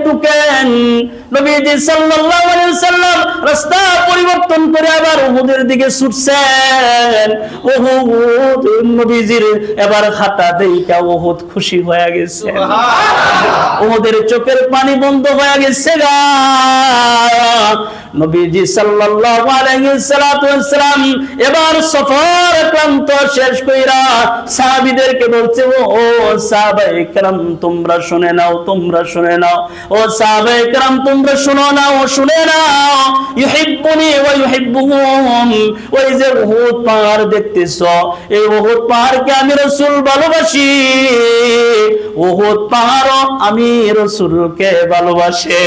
ঢুকেন। নবীজি সাল্লাল্লাহু আলাইহি ওয়াসাল্লাম রাস্তা পরিবর্তন করে আবার উহুদের দিকে ছুটছেন। উহুদ নবীজির এবার হাঁটা দেখে উহুদ খুশি হয়ে গেছে, উহুদের চোখের পানি বন্ধ হয়ে গেছে। নবীজি সাল্লাল্লাহু আলাইহি ওয়াসাল্লাম এবার সফর ক্লান্ত শেষ কইরা সাহাবীদেরকে বলছে, ও সাহাবায়ে কেরাম তোমরা শুনে নাও, তোমরা শুনে নাও, ও সাহাবায়ে কেরাম তোমরা শুনো নাও, শুনে নাও, ইউহিব্বুনি ওয়া ইউহিব্বুহুম। ওই যে উহুদ পাহাড় দেখতেছো, এই উহুদ পাহাড়কে আমি রাসূল ভালোবাসি, উহুদ পাহাড়ও আমি রাসূলকে ভালোবাসি।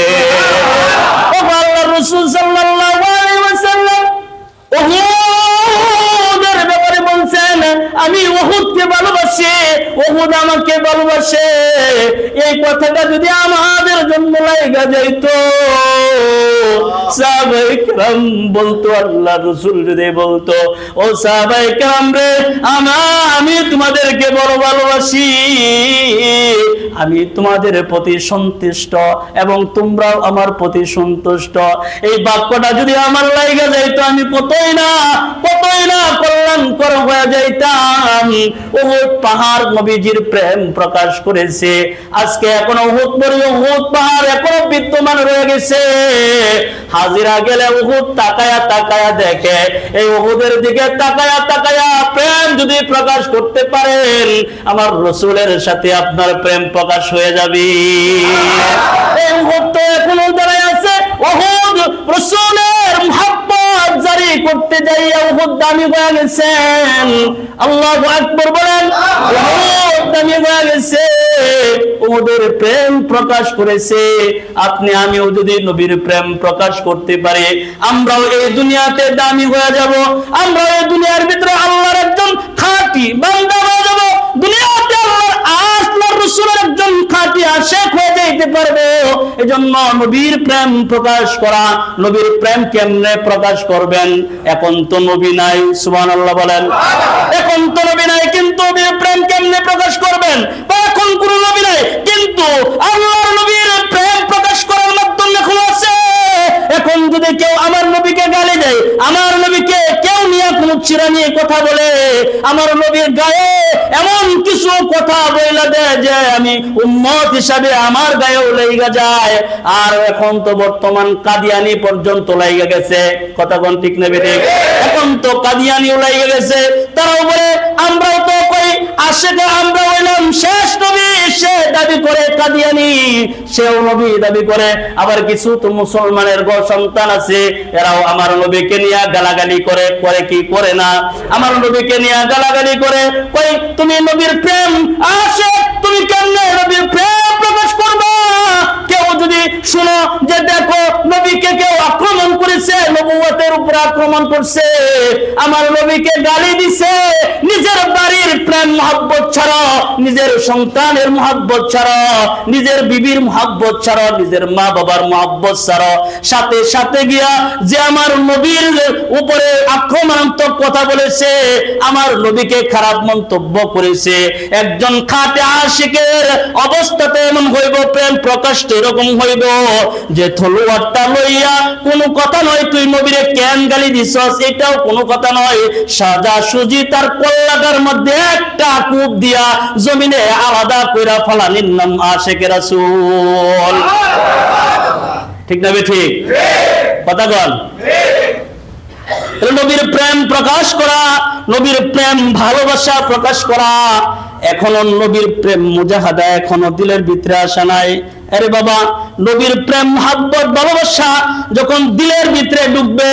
ও আল্লাহর রাসূল সাল্লাল্লাহু আলাইহি ওয়াসাল্লাম উহুদের ব্যাপারে বলছেন, আমি উহুদকে ভালোবাসি, উহুদ আমাকে ভালোবাসে। এই কথাটা যদি আমাদের জন্য লাগা যাইতো, সাহাবায়ে কেরাম বলতো, আল্লাহর রাসূল যদি বলতো, ও সাহাবায়ে কেরাম রে, আমি তোমাদেরকে বড় ভালোবাসি, আমি তোমাদের প্রতি সন্তুষ্ট এবং তোমরাও আমার প্রতি সন্তুষ্ট। এই বাক্যটা যদি আমার লাগা যাইতো, আমি কতই না কল্যাণকর হয়ে যাইতাম। উহুদ পাহাড় নবীজির প্রেম প্রকাশ করেছে। আজকে এখনো উহুদ পাহাড় এখনো বিদ্যমান রয়ে গেছে। হাজিরা গেলে উহুদ তাকায়া তাকায়া দেখে, এই উহুদের দিকে তাকায়া তাকায়া প্রেম যদি প্রকাশ করতে পারেন, আমার রাসূলের সাথে আপনার প্রেম প্রকাশ হয়ে যাবে। এই উহুদ তো এখনো দাঁড়ায় আছে। উহুদ রাসূলের মুহাব্বত জারি করতে যাইয়া উহুদ দামি হয়ে গেছেন। আল্লাহু আকবার বলেন। উহুদ দামি হয়ে গেছে, উহুদের প্রেম প্রকাশ করেছে। আপনি আমিও যদি নবীর প্রেম প্রকাশ করতে পারি, আমরাও এই দুনিয়াতে দামি হয়ে যাব, আমরা এই দুনিয়ার ভিতরে আল্লাহর একজন খাঁটি বান্দা হয়ে যাব, দুনিয়াতে আল্লাহর রাসূলের একজন খাঁটি আশিক হয়ে যাইতে পারবো। এজন্য নবীর প্রেম প্রকাশ করা। নবীর প্রেম কেমনে প্রকাশ করবেন? এখন তো নবী নাই, সুবহানাল্লাহ বলেন। এখন তো নবী নাই, কিন্তু নবীর প্রেম কেমনে প্রকাশ করবেন? এখন কোন নবী নাই, কিন্তু আল্লাহর নবীর প্রেম প্রকাশ করার মাধ্যম এখন আছে। এখন যদি কেউ আমার নবীকে গালি দেয়, আমার নবীকে কেউ নিয়ে কোন চিরা নিয়ে কথা বলে, আমার নবীর গায়ে এমন কিছু কথা বইলা দেয় যে আমি উম্মত হিসাবে আমার গায়েও লাইগা যায়। আর এখন তো বর্তমান কাদিয়ানি পর্যন্ত লাইগা গেছে। কথা কোন ঠিক নেবে ঠিক? এখন তো কাদিয়ানিও লাইগা গেছে। তারাও বলে আমরাও তো কই আশিক, আমরা হইলাম শেষ নবী, সে দাবি করে কাদিয়ানি, সেও নবী দাবি করে। আবার কিছু তো মুসলমানের সন্তান আছে, এরাও আমার নবীকে নিয়ে গালাগালি করে, করে কি করে না, আমার নবীকে নিয়ে গালাগালি করে, কই তুমি নবীর প্রেম আসে, তুমি কেমনে নবীর প্রেম প্রকাশ করবা? কেউ যদি শুনো যে দেখো নবীকে কেউ আক্রমণ করেছে, নবুয়তের উপর আক্রমণ করছে, আমার নবীকে গালি দিছে, নিজের বাড়ির প্রেম মহব্বত ছাড়া, নিজের সন্তানের মহব্বত ছাড়া, নিজের বিবির মহব্বত ছাড়া, নিজের মা বাবার মহব্বত ছাড়া, সাথে সাথে গিয়া যে আমার নবীর উপরে আক্রমণাত্মক কথা বলেছে, আমার নবীকে খারাপ মন্তব্য করেছে, একজন খাঁটি আশিকের অবস্থাতে এমন হইব, প্রেম প্রকাশটা এরকম হইব যে তলোয়ারটা লইয়া কোনো কথা নয়, তুই নবীরে কেন গালি দিছস এটাও কোনো কথা নয়, সাজা সুজি তার কল্লাটার মধ্যে একটা কূপ দিয়া জমিনে আলাদা কইরা ফলানির নাম আশিকে রাসূল। ঠিক না ঠিক? কথা বল। নবীর প্রেম প্রকাশ করা, নবীর প্রেম ভালোবাসা প্রকাশ করা, এখনো নবীর প্রেম মুজাহাদা এখনো দিলের ভিতরে আসা নাই। আরে বাবা, নবীর প্রেম মহব্বত ভালোবাসা যখন দিলের ভিতরে ঢুকবে,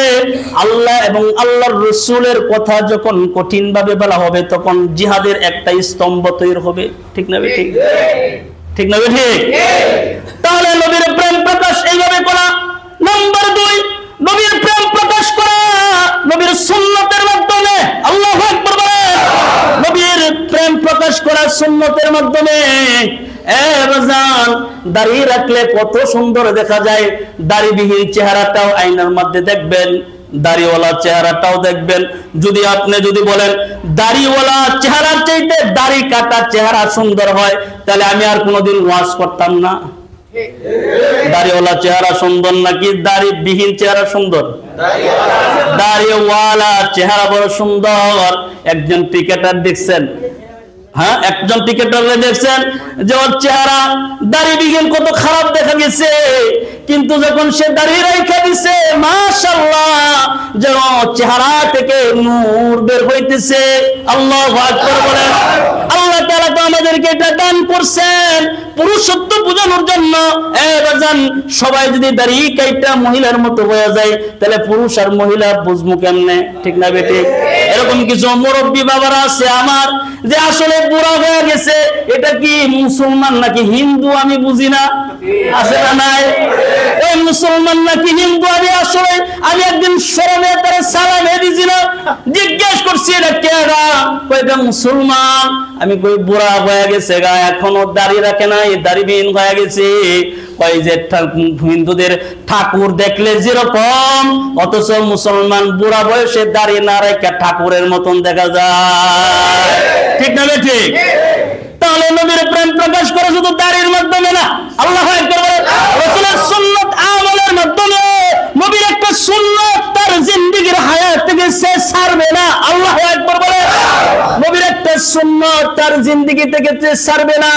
আল্লাহ এবং আল্লাহর রাসূলের কথা যখন কঠিন ভাবে বলা হবে, তখন জিহাদের একটা স্তম্ভ তৈরি হবে। ঠিক না ঠিক? ঠিক না ঠিক? তাহলে নবীর প্রেম প্রকাশ এইভাবে করা। নাম্বার 2, নবীর প্রেম প্রকাশ করা নবীর সুন্নতের মাধ্যমে। আল্লাহু আকবার বলেন। নবীর প্রেম প্রকাশ করা সুন্নতের মাধ্যমে। দাড়ি রাখলে কত সুন্দর দেখা যায়, দাড়িবিহীন চেহারাটাও আয়নার মধ্যে দেখবেন, দাড়িওয়ালা চেহারাটাও দেখবেন। যদি আপনি যদি বলেন দাড়িওয়ালা চেহারার চাইতে দাড়ি কাটা চেহারা সুন্দর হয়, তাহলে আমি আর কোনোদিন ওয়াজ করতাম না। দাড়িওয়ালা চেহারা সুন্দর নাকি দাড়িবিহীন চেহারা সুন্দর? দাড়িওয়ালা চেহারা বড় সুন্দর। একজন ক্রিকেটার দেখছেন, হ্যাঁ, একজন ক্রিকেটারে দেখছেন যে ওর চেহারা দাড়িবিহীন কত খারাপ দেখা গেছে, কিন্তু যখন সে দাড়ি রেখে দিছে মাশাআল্লাহ যেন চেহারা থেকে নূর বের হইতেছে। আল্লাহু আকবার বলেন। আল্লাহ তাআলা তো আমাদেরকে এটা দান করছেন পুরুষত্ব বোঝানোর জন্য। বাজান, সবাই যদি দাড়ি কাইটা মহিলার মতো হয়ে যায় তাহলে পুরুষ আর মহিলা বুঝবো কেমনে? ঠিক না বেটি? এরকম কিছু মুরব্বী বাবারা আছে আমার যে আসলে বুড়া হয়ে গেছে, এটা কি মুসলমান নাকি হিন্দু আমি বুঝি না, আছে না নাই? ওই মুসলমান নাকি হিন্দু আমি একদিন শরমে তারে সালাম দিয়েছিলাম, জিজ্ঞেস করছি এটা কেডা, কয়টা মুসলমান। আমি কই বুড়া হয়ে গেছে গা, এখনো দাড়ি রাখে নাই, দাড়িবিহীন হয়ে গেছে। কয় যে হিন্দুদের ঠাকুর দেখলে যেরকম, অথচ মুসলমান বুড়া বয়সে দাড়ি না রেখে ঠাকুরের মতন দেখা যায়। ঠিক না ঠিক? তাহলে নবীর প্রেম প্রকাশ করে শুধু দাড়ির মাধ্যমে না, আল্লাহু আকবার বলেন, রাসূলের সুন্নাত আমলের মাধ্যমে। নবীর একটা সুন্নাত তার জিন্দেগীর হায়াত থেকে সে ছাড়বে না। আল্লাহু আকবার বলেন। নবীর একটা সুন্নাত তার জিন্দেগী থেকে সে ছাড়বে না।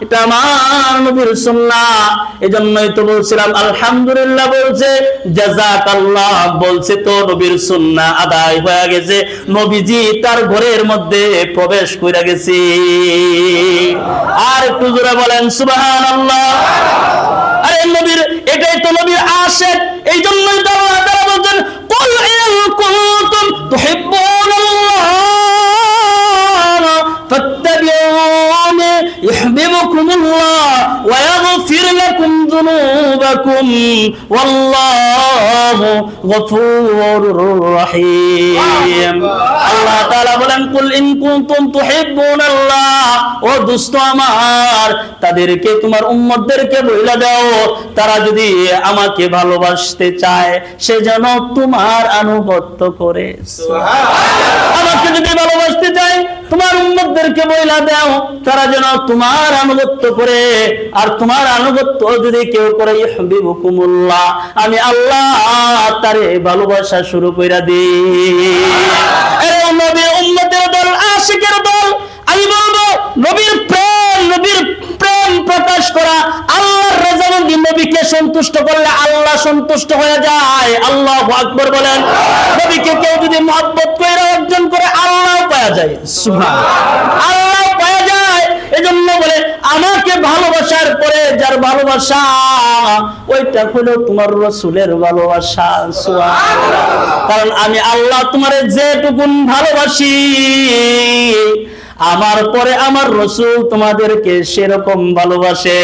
এটা আমার নবীর সুন্নাত। এজন্যই তো বলছিলাম আলহামদুলিল্লাহ বলছে, জাযাকাল্লাহ বলছে, তো নবীর সুন্নাত আদায় হয়ে গেছে। নবীজি তার ঘরের মধ্যে প্রবেশ করে গেছে। আর একটু জোরে বলেন সুবহানাল্লাহ। আরে নবীর, এটাই তো নবীর আশিক। এই জন্যই তো আল্লাহ তাআলা বলেন, কুল ইন কুনতুম তুহিব্বুনাল্লাহ ফাত্তাবিউনি ইউহিব্বুকুমুল্লাহ ওয়া ইয়াগফির লাকুম যুনুবাকুম ওয়াল্লাহু গফুরুর রহিম। আল্লাহ তাআলা বলেন, কুল ইন কুনতুম তুহিব্বুনাল্লাহ, ও দোস্ত আমার, তাদেরকে তোমার উম্মতদেরকে বলে দাও, তারা যদি আমাকে ভালোবাসতে চায় সে যেন তোমার আনুগত্য করে। সুবহানাল্লাহ। আমাকে যদি ভালোবাসতে চায় তোমার উম্মতদেরকে বলে দাও, তারা যেন তোমার আনুগত্য করে। আর তোমার আনুগত্য যদি কেউ করে, ইউহিব্বুকুমুল্লাহ, আমি আল্লাহ তারে ভালোবাসা শুরু কইরা দিই। আরে নবী উম্মতের দল, আশিকের দল। আমি বলবো নবীর প্রেম প্রকাশ করা, আল্লাহর রাজামন্দি, নবীকে সন্তুষ্ট করলে আল্লাহ সন্তুষ্ট হয়ে যায়। আল্লাহু আকবার বলেন। নবীকে কেউ যদি মহব্বত করে অর্জন করে আল্লাহ পাওয়া যায়। সুবহানাল্লাহ, আল্লাহ পাওয়া যায়। এজন্য বলে আমাকে ভালোবাসার পরে যার ভালোবাসা, ওইটা হলো তোমার রাসূলের ভালোবাসা। সুবহানাল্লাহ। কারণ আমি আল্লাহ তোমারে যেটুকুন ভালোবাসি, আমার পরে আমার রাসূল তোমাদেরকে সেরকম ভালোবাসে।